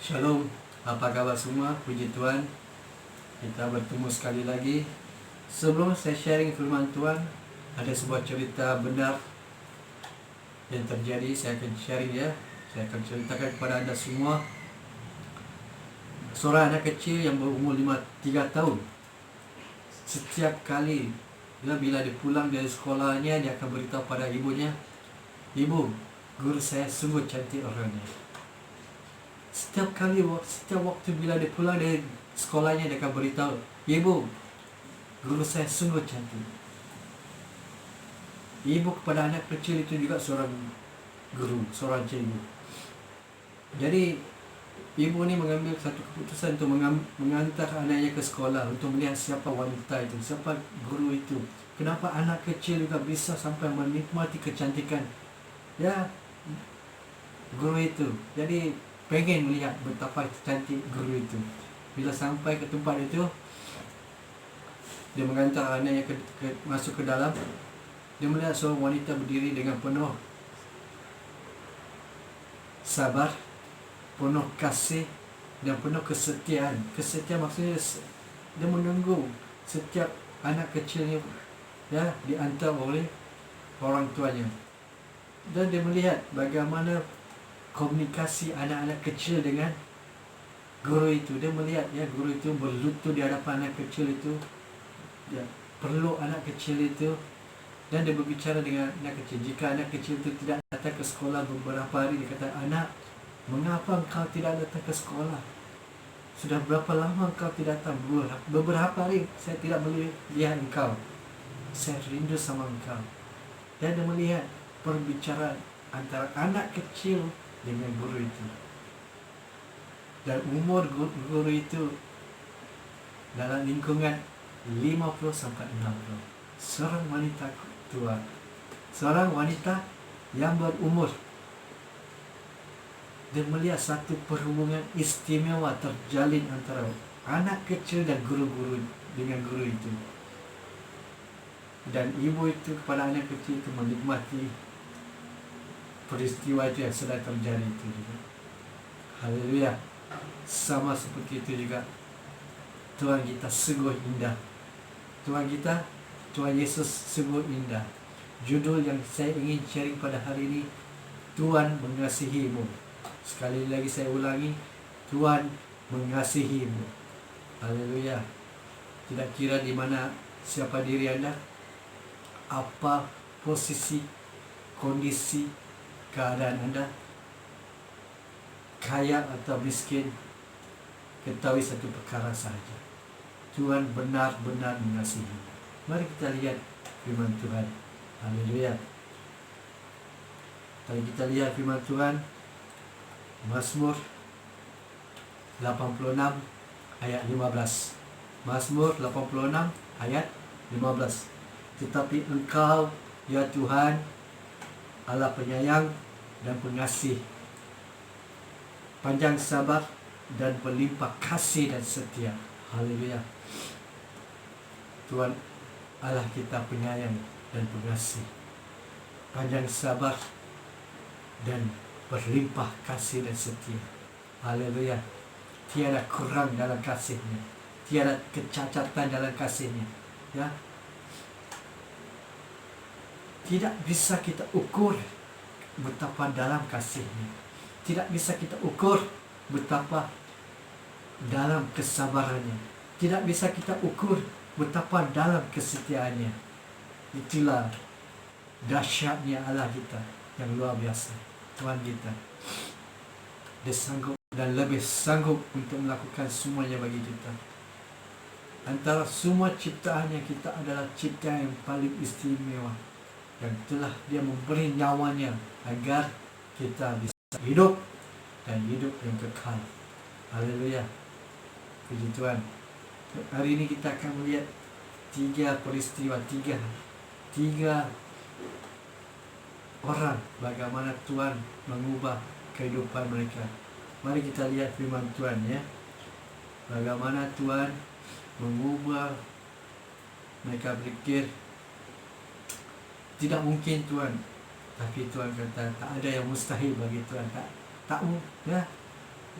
Shalom, apa kabar semua? Puji Tuhan, kita bertemu sekali lagi. Sebelum saya sharing firman Tuhan, ada sebuah cerita benar yang terjadi. Saya akan sharing ya. Saya akan ceritakan kepada anda semua. Seorang anak kecil yang berumur 3 tahun, setiap kali bila dia pulang dari sekolahnya, dia akan beritahu pada ibunya, "Ibu, guru saya sungguh cantik orangnya." Setiap waktu bila dia pulang dari sekolahnya, dia akan beritahu, "Ibu, guru saya sungguh cantik." Ibu kepada anak kecil itu juga seorang guru, seorang cikgu. Jadi ibu ni mengambil satu keputusan untuk mengantar anaknya ke sekolah untuk melihat siapa wanita itu, siapa guru itu. Kenapa anak kecil juga bisa sampai menikmati kecantikan ya guru itu. Jadi pengen melihat betapa cantik guru itu. Bila sampai ke tempat itu, dia mengantar anaknya masuk ke dalam. Dia melihat seorang wanita berdiri dengan penuh sabar, penuh kasih, dan penuh kesetiaan. Kesetiaan maksudnya dia menunggu setiap anak kecilnya ya diantar oleh orang tuanya. Dan dia melihat bagaimana komunikasi anak-anak kecil dengan guru itu. Dia melihat ya guru itu berlutut di hadapan anak kecil itu, dia perlu anak kecil itu, dan dia berbicara dengan anak kecil. Jika anak kecil itu tidak datang ke sekolah beberapa hari, dia kata, "Anak, mengapa engkau tidak datang ke sekolah? Sudah berapa lama engkau tidak datang? Beberapa hari saya tidak melihat engkau. Saya rindu sama engkau." Dan dia melihat perbicaraan antara anak kecil dengan guru itu. Dan umur guru itu dalam lingkungan 50 sampai 60. Seorang wanita tua, seorang wanita yang berumur. Dia melihat satu perhubungan istimewa terjalin antara anak kecil dan guru-guru dengan guru itu. Dan ibu itu kepada anak kecil itu menikmati peristiwa itu yang sedang terjadi itu juga. Haleluya. Sama seperti itu juga Tuhan kita sungguh indah. Tuhan Yesus sungguh indah. Judul yang saya ingin sharing pada hari ini, Tuhan mengasihimu. Sekali lagi saya ulangi, Tuhan mengasihimu. Haleluya. Tidak kira di mana siapa diri Anda, apa posisi, kondisi, keadaan Anda, kaya atau miskin, ketahui satu perkara saja, Tuhan benar-benar mengasihi. Mari kita lihat firman Tuhan. Haleluya. Kalau kita lihat firman Tuhan, Mazmur 86 ayat 15. Mazmur 86 ayat 15. "Tetapi Engkau, ya Tuhan, Allah penyayang dan pengasih, panjang sabar dan berlimpah kasih dan setia." Haleluya. Tuhan Allah kita penyayang dan pengasih, panjang sabar dan berlimpah kasih dan setia. Haleluya. Tiada kurang dalam kasihnya, tiada kecacatan dalam kasihnya ya. Tidak bisa kita ukur betapa dalam kasihnya. Tidak bisa kita ukur betapa dalam kesabarannya. Tidak bisa kita ukur betapa dalam kesetiaannya. Itulah dahsyatnya Allah kita yang luar biasa. Tuhan kita, Dia sanggup dan lebih sanggup untuk melakukan semuanya bagi kita. Antara semua ciptaannya, kita adalah ciptaan yang paling istimewa, yang telah Dia memberi nyawanya agar kita bisa hidup dan hidup yang kekal. Haleluya. Puji Tuhan. Hari ini kita akan melihat tiga peristiwa, tiga orang, bagaimana Tuhan mengubah kehidupan mereka. Mari kita lihat firman Tuhan ya. Bagaimana Tuhan mengubah mereka. Berpikir tidak mungkin Tuhan, tapi Tuhan kata tak ada yang mustahil bagi Tuhan. Tak ya.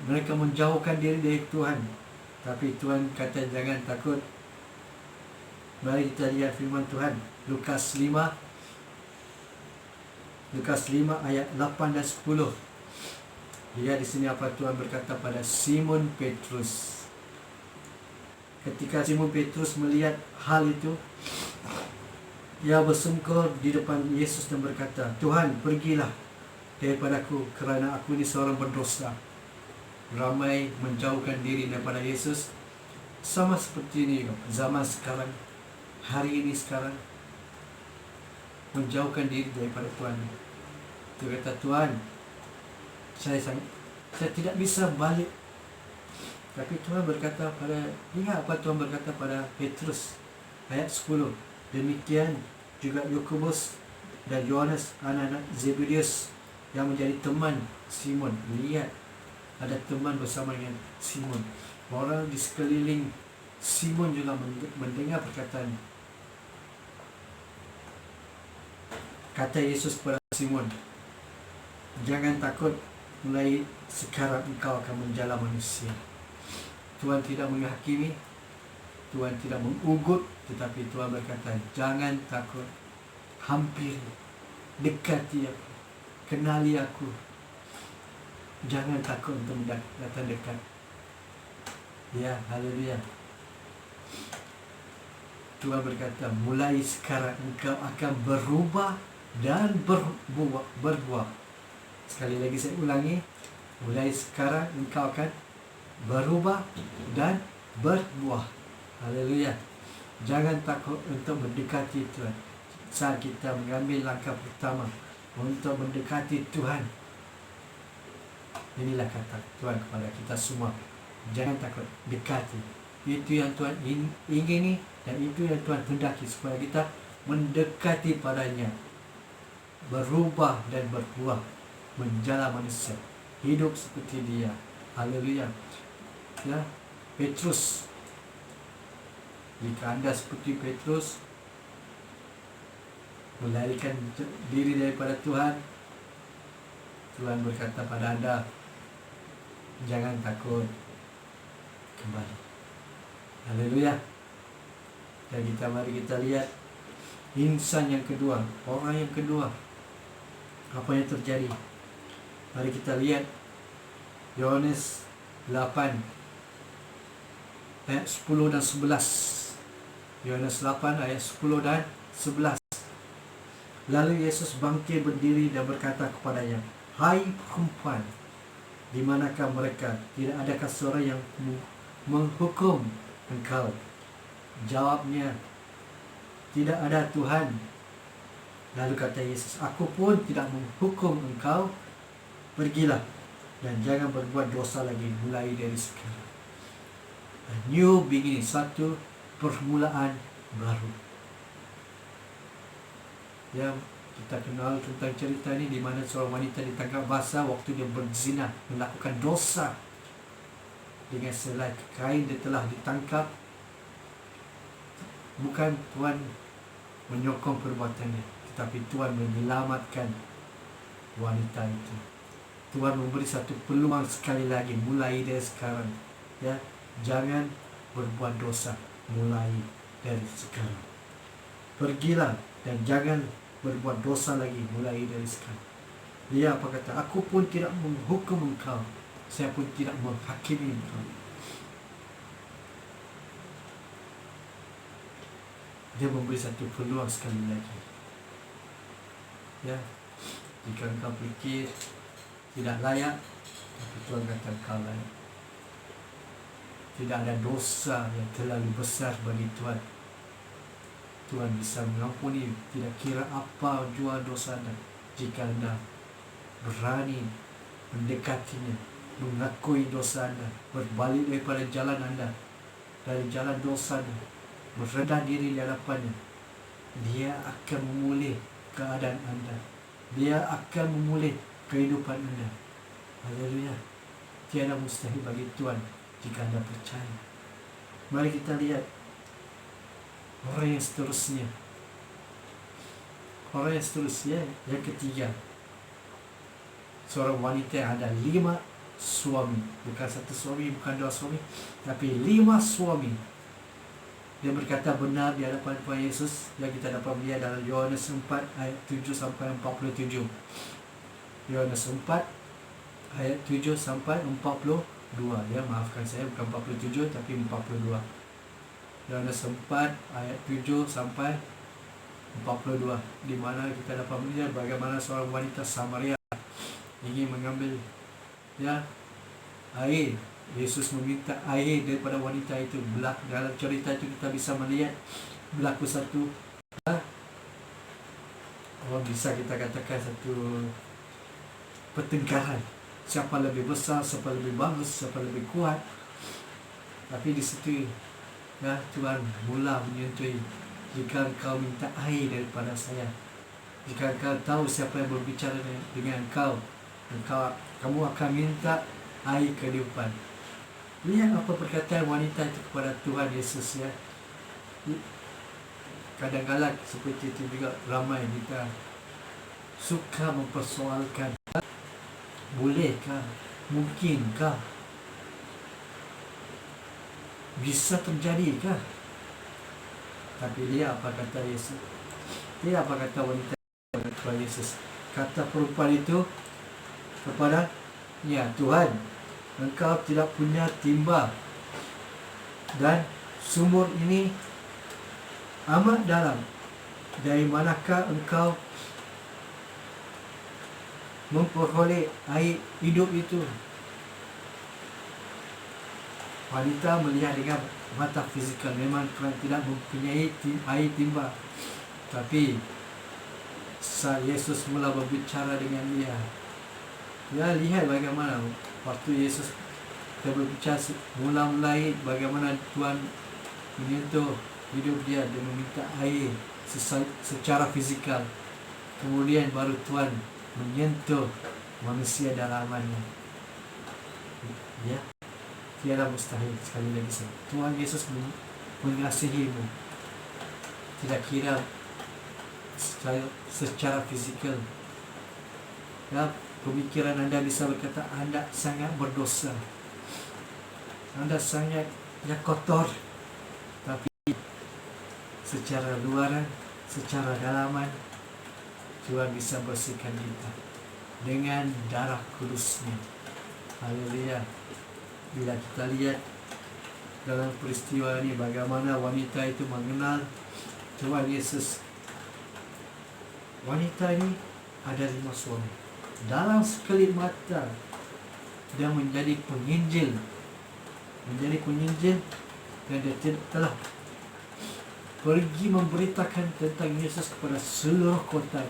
Mereka menjauhkan diri dari Tuhan. Tapi Tuhan kata jangan takut. Mari kita lihat firman Tuhan. Lukas 5 ayat 8 dan 10. Lihat di sini apa Tuhan berkata pada Simon Petrus. Ketika Simon Petrus melihat hal itu, ia bersungkur di depan Yesus dan berkata, Tuhan, pergilah daripadaku kerana aku ini seorang berdosa. Ramai menjauhkan diri daripada Yesus. Sama seperti ini zaman sekarang, hari ini sekarang, menjauhkan diri daripada Tuhan. Dia kata, Tuhan, saya tidak bisa balik. Tapi Tuhan berkata pada, ingat apa Tuhan berkata pada Petrus ayat 10. Demikian juga Yakobus dan Yohanes, anak-anak Zebedeus yang menjadi teman Simon. Lihat, ada teman bersama dengan Simon. Orang di sekeliling Simon juga mendengar perkataan. Kata Yesus kepada Simon, jangan takut, mulai sekarang engkau akan menjala manusia. Tuhan tidak menghakimi, Tuhan tidak mengugut, tetapi Tuhan berkata, jangan takut, hampiri, dekati aku, kenali aku. Jangan takut untuk datang dekat. Ya, haleluya. Tuhan berkata, mulai sekarang engkau akan berubah dan berbuah. Sekali lagi saya ulangi, mulai sekarang engkau akan berubah dan berbuah. Haleluya. Jangan takut untuk mendekati Tuhan. Saat kita mengambil langkah pertama untuk mendekati Tuhan, inilah kata Tuhan kepada kita semua, jangan takut, dekati. Itu yang Tuhan ingini dan itu yang Tuhan hendaki, supaya kita mendekati padanya, berubah dan berbuah, menjala manusia, hidup seperti dia. Haleluya. Ya, Petrus, jika anda seperti Petrus, melarikan diri daripada Tuhan, Tuhan berkata pada anda, jangan takut, kembali. Haleluya. Dan mari kita lihat insan yang kedua, orang yang kedua, apa yang terjadi. Mari kita lihat Yohanes 8 ayat 10 dan 11. Yohanes 8 ayat 10 dan 11. Lalu Yesus bangkit berdiri dan berkata kepadanya, hai perempuan, di manakah mereka? Tidak adakah seorang yang menghukum engkau? Jawabnya, tidak ada, Tuhan. Lalu kata Yesus, aku pun tidak menghukum engkau. Pergilah dan jangan berbuat dosa lagi mulai dari sekarang. A new beginning, satu permulaan baru. Ya, kita kenal tentang cerita ini di mana seorang wanita ditangkap basah waktu dia berzina, melakukan dosa. Dengan selai kain dia telah ditangkap. Bukan Tuhan menyokong perbuatannya, tetapi Tuhan menyelamatkan wanita itu. Tuhan memberi satu peluang sekali lagi, mulai dari sekarang. Ya, jangan berbuat dosa mulai dari sekarang. Pergilah dan jangan berbuat dosa lagi mulai dari sekarang. Dia apa kata? Aku pun tidak menghukum engkau, saya pun tidak menghakimi engkau. Dia memberi satu peluang sekali lagi. Ya, jika engkau pikir tidak layak, tapi Tuhan kata engkau layak. Tidak ada dosa yang terlalu besar bagi Tuhan. Tuhan bisa mengampuni, tidak kira apa jua dosa anda, jika anda berani mendekatinya, mengakui dosa anda, berbalik daripada jalan anda, dari jalan dosa anda, merendah diri di hadapannya. Dia akan memulih keadaan anda, dia akan memulih kehidupan anda. Haleluya. Tiada mustahil bagi Tuhan jika anda percaya. Mari kita lihat orang yang seterusnya. Orang yang seterusnya, yang ketiga, seorang wanita yang ada 5 suami. Bukan satu suami, bukan dua suami, tapi 5 suami. Dia berkata benar di hadapan Tuhan Yesus yang kita dapat melihat dalam Yohanes 4 ayat 7 sampai 47. Yohanes 4 ayat 7 sampai 42. Ya, maafkan saya, bukan 47 tapi 42. Yohanes 4 ayat 7 sampai 42, di mana kita dapat melihat bagaimana seorang wanita Samaria ingin mengambil air. Yesus meminta air daripada wanita itu. Dalam cerita itu kita bisa melihat berlaku satu bisa kita katakan satu pertengkaran. Siapa lebih besar, siapa lebih bagus, siapa lebih kuat. Tapi di situ Tuhan mula menyentuhi. Jika engkau minta air daripada saya, jika engkau tahu siapa yang berbicara dengan engkau, kamu akan minta air kehidupan. Lihat apa perkataan wanita itu kepada Tuhan Yesus, ya. Kadang-kadang seperti itu juga ramai kita suka mempersoalkan, bolehkah, mungkinkah, bisa terjadikah? Tapi dia apa kata Yesus? Dia apa kata wanita kepada Tuhan Yesus? Kata perempuan itu kepada Tuhan, engkau tidak punya timba, dan sumur ini amat dalam. Dari manakah engkau memperoleh air hidup itu? Wanita melihat dengan mata fizikal, memang Tuhan tidak mempunyai air timba. Tapi saat Yesus mula berbicara dengan dia, lihat bagaimana waktu Yesus berbicara mulai bagaimana Tuhan menyentuh hidup dia dan meminta air secara fizikal. Kemudian baru Tuhan menyentuh manusia dalamannya. Tiada mustahil. Sekali lagi, Tuhan Yesus mengasihimu, tidak kira secara fizikal. Pemikiran anda bisa berkata anda sangat berdosa, anda sangat kotor. Tapi secara luaran, secara dalaman, Tuhan bisa bersihkan kita dengan darah kudus-Nya. Haleluya. Bila kita lihat dalam peristiwa ini bagaimana wanita itu mengenal Tuhan Yesus. Wanita ini ada 5 suami. Dalam sekelip mata dia menjadi penginjil, dan dia telah pergi memberitakan tentang Yesus kepada seluruh kota.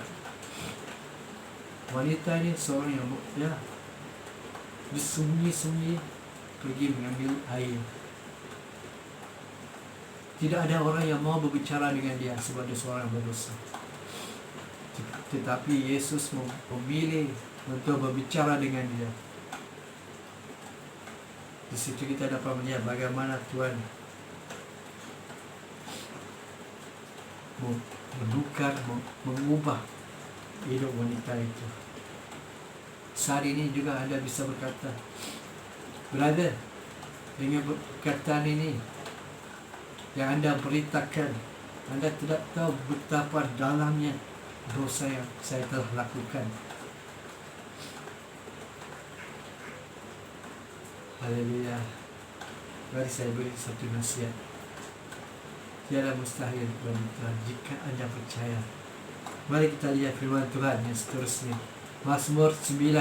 Wanita ini seorang yang disembunyi-sembunyi pergi mengambil air. Tidak ada orang yang mau berbicara dengan dia sebab dia seorang berdosa. Tetapi Yesus memilih untuk berbicara dengan dia. Di situ kita dapat melihat bagaimana Tuhan menukar, mengubah hidup wanita itu. Saat ini juga Anda bisa berkata, brother, dengan perkataan ini yang Anda beritakan, Anda tidak tahu betapa dalamnya dosa yang saya telah lakukan. Haleluya. Mari saya beri satu nasihat. Tiada mustahil bagi Tuhan jika Anda percaya. Mari kita lihat firman Tuhan yang seterusnya. Mazmur 9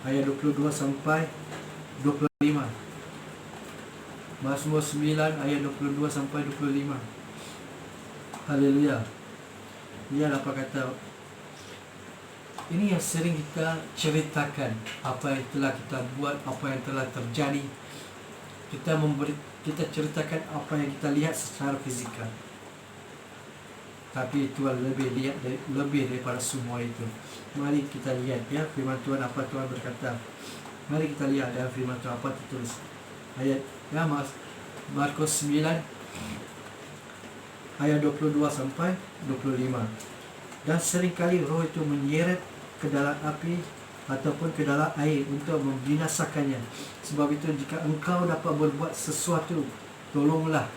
ayat 22 sampai 25. Mazmur 9 ayat 22 sampai 25. Haleluya. Lihat apa kata. Ini yang sering kita ceritakan, apa yang telah kita buat, apa yang telah terjadi. Kita ceritakan apa yang kita lihat secara fizikal. Tapi Tuhan lebih daripada semua itu. Mari kita lihat firman Tuhan, apa Tuhan berkata. Mari kita lihat dalam firman Tuhan apa tertulis. Ayat Markus 9 ayat 22 sampai 25. Dan seringkali roh itu menyeret ke dalam api ataupun ke dalam air untuk membinasakannya. Sebab itu jika engkau dapat berbuat sesuatu, tolonglah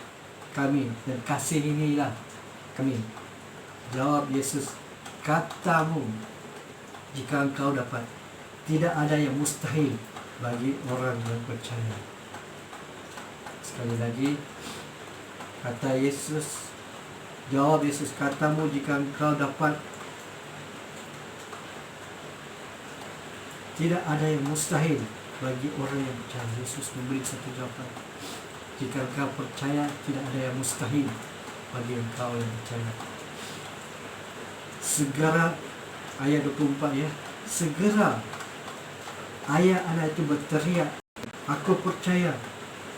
kami dan kasihinilah kami. Jawab Yesus, katamu, jika engkau dapat. Tidak ada yang mustahil bagi orang yang percaya. Sekali lagi, kata Yesus, jawab Yesus, katamu, jika engkau dapat. Tidak ada yang mustahil bagi orang yang percaya. Yesus memberi satu jawaban. Jika engkau percaya, tidak ada yang mustahil bagi engkau yang percaya. Segera, ayat 24 ya, segera ayah anak itu berteriak, aku percaya,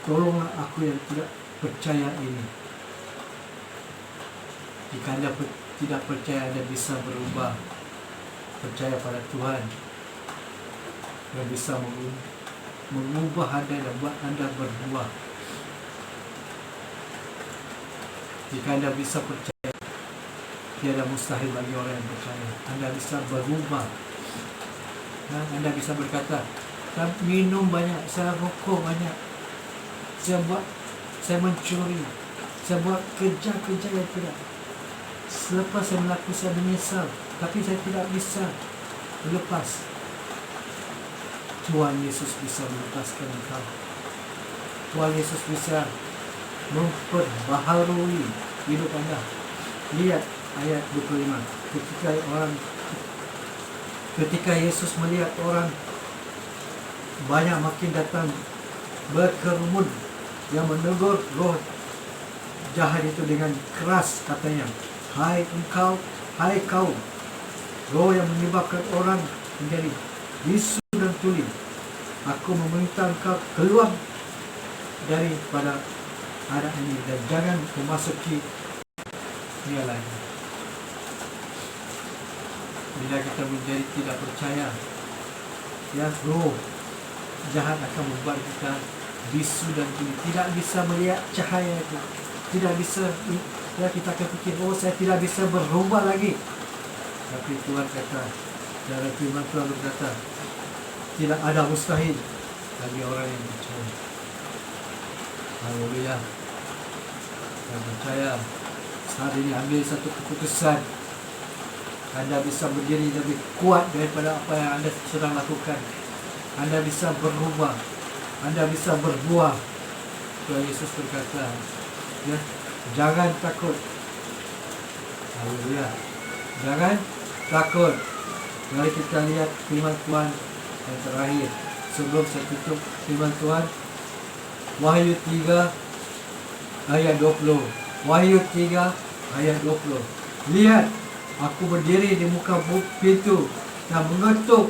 tolonglah aku yang tidak percaya ini. Jika anda tidak percaya, anda bisa berubah. Percaya pada Tuhan yang bisa mengubah anda dan buat anda berbuah. Jika anda bisa percaya, tiada mustahil bagi orang yang percaya. Anda bisa berubah. Anda bisa berkata, saya minum banyak, saya rokok banyak, saya mencuri, saya buat kerja-kerja yang tidak. Selepas saya melakukan, saya menyesal, tapi saya tidak bisa melepas. Tuhan Yesus bisa melepaskan engkau. Tuhan Yesus bisa memperbaharui hidup anda. Lihat ayat 25. Ketika Yesus melihat orang banyak makin datang berkerumun, yang menegur roh jahat itu dengan keras, katanya, hai kau, roh yang menyebabkan orang menjadi bisu dan tuli, aku meminta engkau keluar daripada anak ini dan jangan memasuki dia lagi. Bila kita menjadi tidak percaya, ya, roh jahat akan membuat kita bisu dan tuli, tidak bisa melihat cahaya itu, tidak bisa, ya, kita akan fikir, oh, saya tidak bisa berubah lagi. Tapi Tuhan kata, dalam firman Tuhan berkata, tidak ada mustahil bagi orang yang percaya. Haleluya. Yang percaya hari ini ambil satu keputusan. Anda bisa berdiri lebih kuat daripada apa yang anda sedang lakukan. Anda bisa berubah. Anda bisa berbuah. Tuhan Yesus berkata, ya, jangan takut. Haleluya. Jangan takut. Mari kita lihat firman Tuhan yang terakhir sebelum saya tutup. Firman Tuhan, Wahyu 3 ayat 20. Wahyu 3 ayat 20. Lihat, aku berdiri di muka pintu dan mengetuk.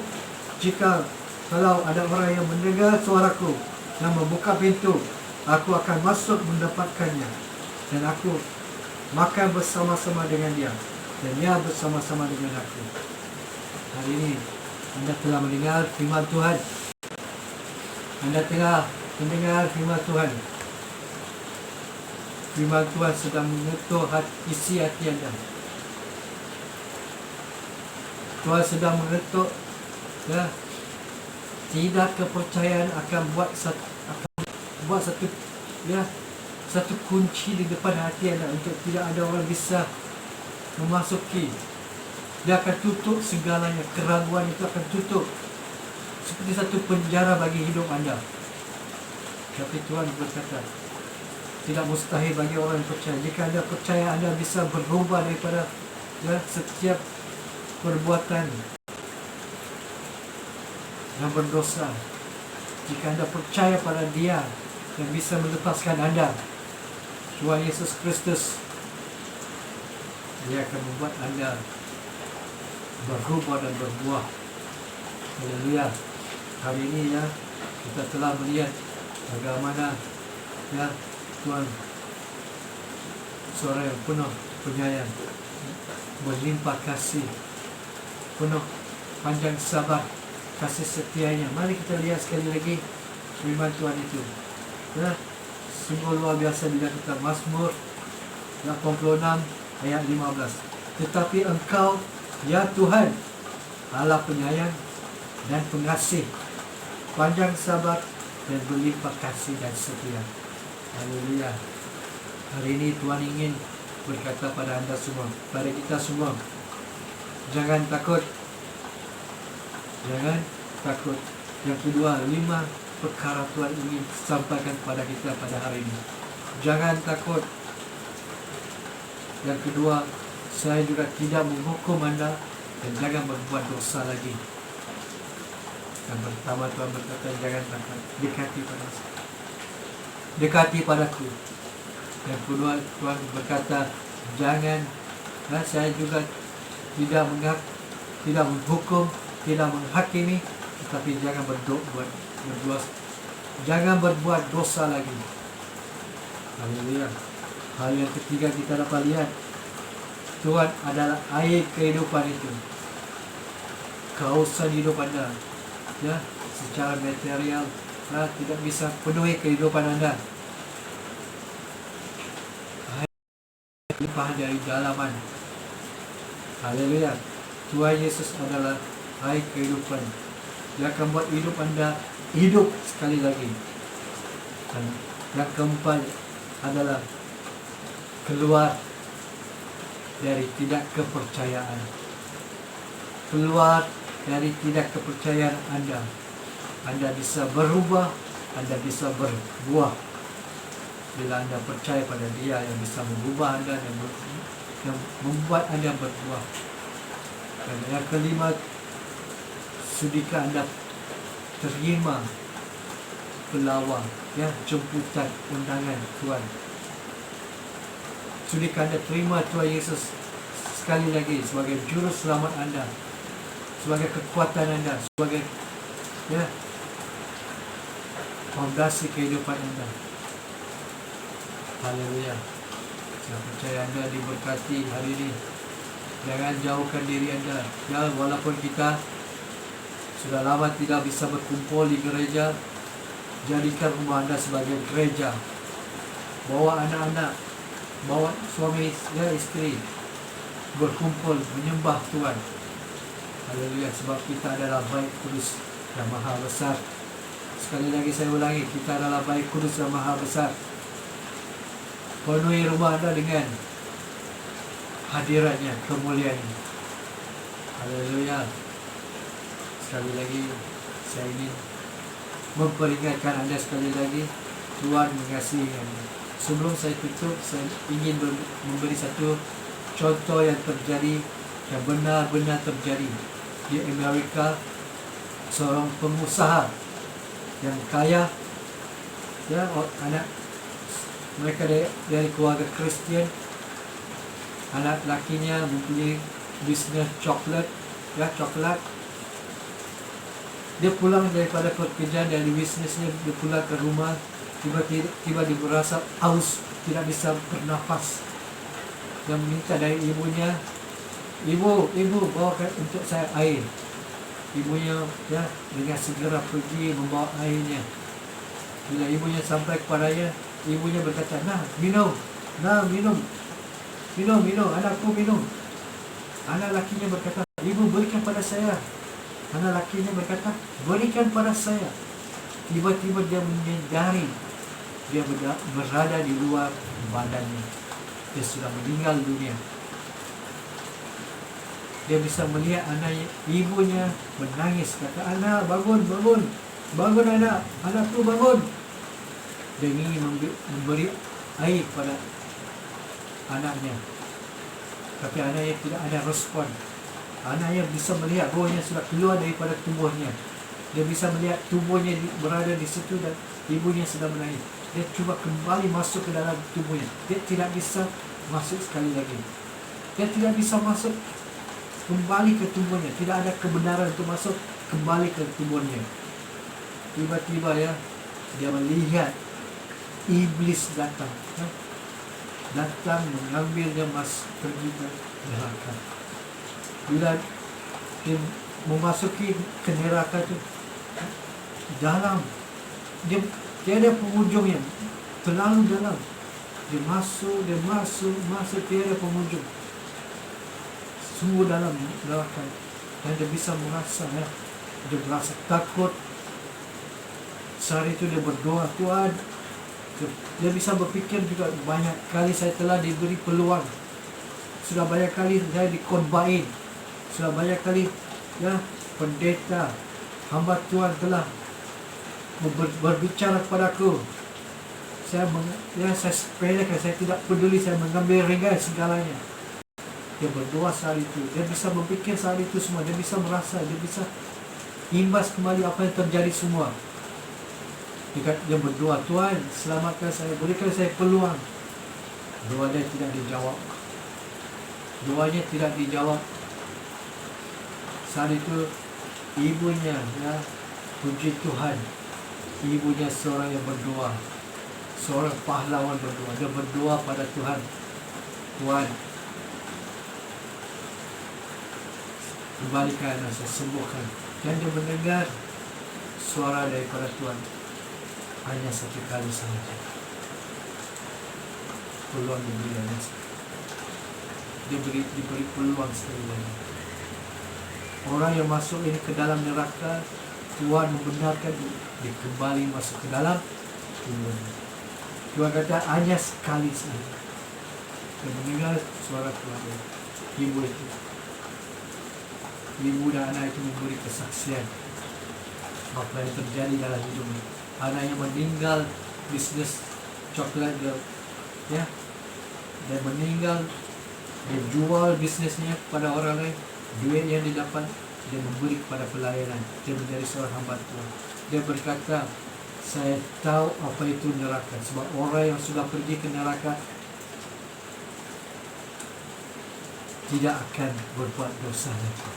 Kalau ada orang yang mendengar suaraku dan membuka pintu, aku akan masuk mendapatkannya, dan aku makan bersama-sama dengan dia, dan dia bersama-sama dengan aku. Hari ini anda telah mendengar firman Tuhan. Anda telah mendengar firman Tuhan. Firman Tuhan sedang mengetuk isi hati anda. Tuhan sedang mengetuk, ya, tidak kepercayaan akan buat satu satu kunci di depan hati anda untuk tidak ada orang bisa memasuki. Dia akan tutup segalanya. Keraguan itu akan tutup seperti satu penjara bagi hidup anda. Tapi Tuhan berkata, tidak mustahil bagi orang yang percaya. Jika anda percaya, anda bisa berubah daripada, ya, setiap perbuatan yang berdosa. Jika anda percaya pada dia yang bisa melepaskan anda, Tuhan Yesus Kristus, dia akan membuat anda berubah dan berbuah. Haleluya. Hari ini, ya, kita telah melihat bagaimana, ya, Tuhan seorang yang penuh penyayang, berlimpah kasih, penuh panjang sabar, kasih setianya. Mari kita lihat sekali lagi firman Tuhan itu. Ya, sungguh luar biasa bila kita Mazmur 86 ayat 15. Tetapi Engkau, ya Tuhan, Allah penyayang dan pengasih, panjang sabar dan berlimpah kasih dan setia. Haleluya. Hari ini Tuhan ingin berkata pada anda semua, pada kita semua, jangan takut. Jangan takut. Yang kedua, 5 perkara Tuhan ingin sampaikan kepada kita pada hari ini. Jangan takut. Yang kedua, saya juga tidak menghukum anda dan jangan berbuat dosa lagi. Yang pertama, Tuhan berkata, jangan takut, dekati padaku. Yang kedua, Tuhan berkata, jangan, saya juga tidak menghukum, tidak menghakimi, tetapi jangan jangan berbuat dosa lagi. Haleluya. Hal yang ketiga kita dapat lihat, Tuhan adalah air kehidupan itu. Kehausan hidup anda, ya, secara material tidak bisa penuhi kehidupan anda. Air limpah dari dalaman. Haleluya. Tuhan Yesus adalah air kehidupan. Dia akan buat hidup anda hidup sekali lagi. Dan yang keempat adalah keluar dari tidak kepercayaan. Keluar dari tidak kepercayaan anda. Anda bisa berubah, anda bisa berbuah bila anda percaya pada Dia yang bisa mengubah anda dan yang membuat anda berbuah. Dan yang kelima, sudikah anda terima pelawang, ya, jemputan undangan Tuhan? Sudikah anda terima Tuhan Yesus sekali lagi sebagai juru selamat anda, sebagai kekuatan anda, sebagai, ya, fondasi kehidupan anda? Haleluya. Saya percaya anda diberkati hari ini. Jangan jauhkan diri anda. Ya, walaupun kita sudah lama tidak bisa berkumpul di gereja, jadikan rumah anda sebagai gereja. Bawa anak-anak, bawa suami dan istri, berkumpul menyembah Tuhan. Haleluya. Sebab kita adalah baik, kudus dan maha besar. Sekali lagi saya ulangi, kita adalah baik, kudus dan maha besar. Penuhi rumah anda dengan hadiratnya, kemuliaannya. Haleluya. Sekali lagi saya ingin memperingatkan anda sekali lagi, Tuhan mengasihi anda. Sebelum saya tutup, saya ingin memberi satu contoh yang terjadi, yang benar-benar terjadi di Amerika. Seorang pengusaha yang kaya, ya, anak mereka dari keluarga Kristian. Anak lakinya mempunyai bisnes coklat, ya, coklat. Dia pulang daripada pekerjaan dari bisnesnya, dia pulang ke rumah, tiba-tiba dia merasa haus, tidak bisa bernafas. Dia minta dari ibunya, ibu bawakan untuk saya air. Ibunya, ya, dengan segera pergi membawa airnya. Bila ibunya sampai kepadanya, ibunya berkata, minum, anakku minum. Anak lakinya berkata, ibu berikan pada saya. Anak lakinya berkata, berikan pada saya. Tiba-tiba dia menyadari dia berada di luar badannya. Dia sudah meninggal dunia. Dia bisa melihat anaknya, ibunya menangis, kata, anak bangun anak, anakku bangun. Dia ingin memberi air pada anaknya, tapi anaknya tidak ada respon. Anaknya bisa melihat rohnya sudah keluar daripada tubuhnya. Dia bisa melihat tubuhnya berada di situ dan ibunya sedang menangis. Dia cuba kembali masuk ke dalam tubuhnya. Dia tidak bisa masuk sekali lagi. Dia tidak bisa masuk kembali ke tubuhnya. Tidak ada kebenaran untuk masuk kembali ke tubuhnya. Tiba-tiba, ya, dia melihat iblis datang, ya, datang mengambilnya pergi ke neraka. Bila dia memasuki ke neraka itu, dalam, dia tiada penghujungnya, terlalu dalam. Dia masuk, tiada penghujung. Sungguh dalam neraka. Dan dia bisa merasa, ya, dia merasa takut. Saat itu dia berdoa, Tuhan, dia bisa berpikir juga, banyak kali saya telah diberi peluang, sudah banyak kali saya dikhotbahin, sudah banyak kali ya pendeta, hamba Tuhan telah berbicara kepadaku. Saya sepelekan, saya tidak peduli, saya mengambil ringan segalanya. Dia berdoa saat itu, dia bisa berpikir saat itu semua, dia bisa merasa, dia bisa imbas kembali apa yang terjadi semua. Dia berdoa, Tuhan selamatkan saya, berikan saya peluang. Doanya tidak dijawab. Doanya tidak dijawab. Saat itu ibunya, ya, puji Tuhan, ibunya seorang yang berdoa, seorang pahlawan berdoa. Dia berdoa pada Tuhan, Tuhan kembalikan saya, sembuhkan. Dan dia mendengar suara daripada Tuhan hanya satu kali saja. Peluang diberi, dia diberi peluang sekali lagi. Orang yang masuk ini ke dalam neraka, Tuhan membenarkan dia kembali masuk ke dalam Tuhan. Tuhan kata hanya sekali saja. Dia mendengar suara Tuhan. Ibu itu, ibu dan anak itu memberi kesaksian apa yang terjadi dalam hidupnya. Anaknya meninggal bisnis coklat dia, ya, dia meninggal, dia jual bisnisnya kepada orang lain, duit yang didapat dia memberi kepada pelayanan. Dia menjadi seorang hamba Tuhan. Dia berkata, saya tahu apa itu neraka, sebab orang yang sudah pergi ke neraka tidak akan berbuat dosa lagi,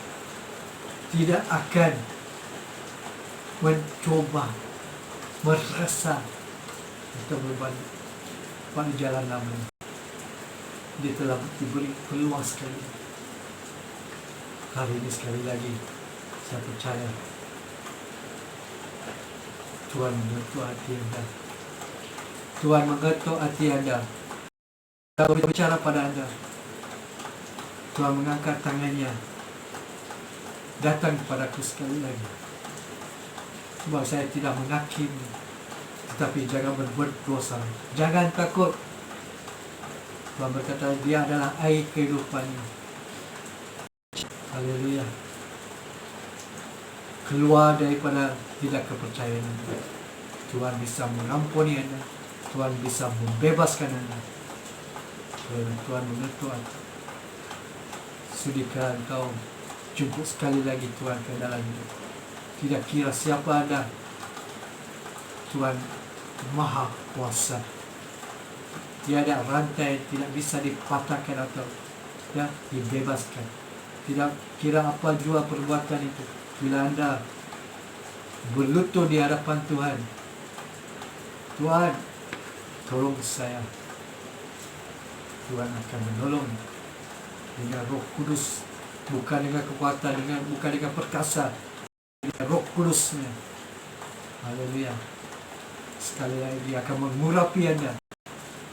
tidak akan mencoba, merasa atau berbalik pada jalan lama. Dia telah diberi peluang sekali. Hari ini sekali lagi saya percaya Tuhan mengetuk hati anda. Tuhan mengetuk hati anda. Dia berbicara pada anda. Tuhan mengangkat tangannya, datang kepadaku sekali lagi. Sebab saya tidak menghakimi, tetapi jangan berbuat dosa. Jangan takut. Tuhan berkata dia adalah air kehidupannya. Haleluya. Keluar daripada tidak kepercayaan anda. Tuhan bisa mengampuni anda. Tuhan bisa membebaskan anda. Tuhan mengetuk anda. Sudikah engkau jemput sekali lagi Tuhan ke dalam hidup? Tidak kira siapa anda, Tuhan Maha Kuasa. Tiada rantai tidak bisa dipatahkan atau ya dibebaskan. Tidak kira apa jua perbuatan itu. Bila anda berlutut di hadapan Tuhan, Tuhan tolong saya, Tuhan akan menolong dengan Roh Kudus, bukan dengan kekuatan, bukan dengan perkasa, dengan Roh Kudusnya. Haleluya. Sekali lagi dia akan mengurapi anda,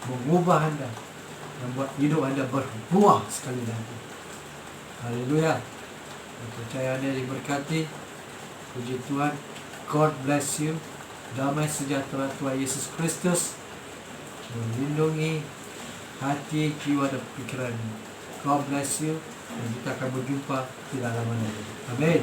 mengubah anda, membuat hidup anda berbuah sekali lagi. Haleluya. Percaya anda diberkati. Puji Tuhan. God bless you. Damai sejahtera Tuhan Yesus Kristus melindungi hati, jiwa dan pikiran. God bless you. Dan kita akan berjumpa tidak lama lagi. Amin.